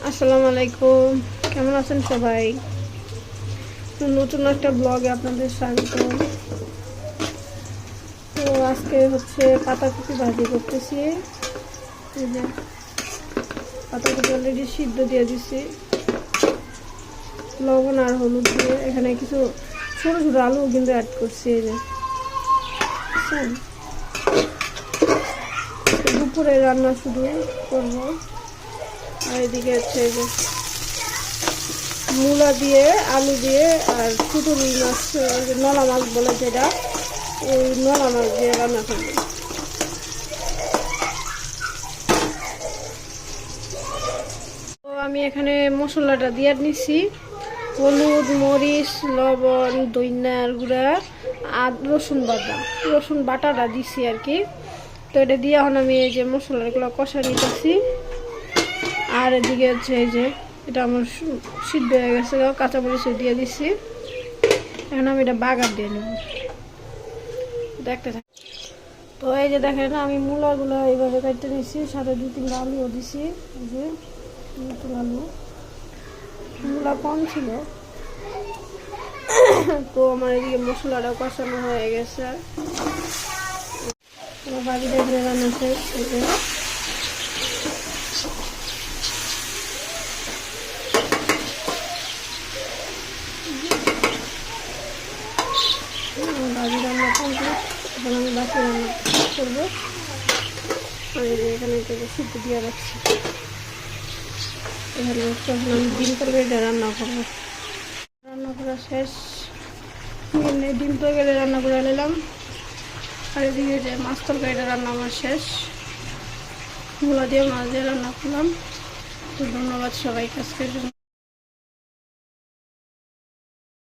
আসসালামু আলাইকুম, কেমন আছেন সবাই? নতুন একটা ব্লগে আপনাদের স্বাগত। তো আজকে হচ্ছে পাতাকপি ভাজি করতেছি। এই যে পাতাকপি অলরেডি সিদ্ধ দিয়ে দিছি লবণ আর হলুদ দিয়ে। এখানে কিছু ছোটো ছোটো আলু কিন্তু অ্যাড করছি। এই যে দুপুরে রান্না শুরু করব। আর এদিকে হচ্ছে এই যে মূলা দিয়ে আলু দিয়ে আর ছোটো রুই মাছ, নলা মাছ বলে যেটা, ওই নলা মাছ দিয়ে রান্না করব। তো আমি এখানে মশলাটা দিয়ে নিচ্ছি, হলুদ, মরিচ, লবণ, ধনিয়ার গুঁড়া আর রসুন বাটাটা দিছি আর কি। তো এটা দিয়ে এখন আমি এই যে মশলাগুলো কষা নিতেছি। আর এদিকে হচ্ছে এই যে এটা আমার সিদ্ধ হয়ে গেছে, কাঁচামরিচ দিয়ে দিছি। এখন আমি এটা বাগার দিয়ে নেব, দেখতে থাকি। তো এই যে দেখেন আমি মূলাগুলো এইভাবে কাটতে নিচ্ছি, সাথে 2-3 আলুও দিছি। এই যে নতুন আলু, মূলা কম ছিল। তো আমার এদিকে মশলাটা কষানো হয়ে গেছে। আমার বাড়িতে এখানে রান্না শেষ। এই যে বাড়ি রান্না কমপ্লিট। এখন আমি বাকি রান্না করবো। আমি এখানে সিদ্ধ দিয়ে রাখছি। এখানে এখন আমি ডিম তরকারিটা রান্না করবো। রান্না করা শেষ, ডিম তরকারি রান্না করে নিলাম। আর এদিকে যে মাছ তরকারিটা রান্না আমার শেষ, মূলা দিয়ে মাছ দিয়ে রান্না করলাম। তো ধন্যবাদ সবাইকে আজকের জন্য।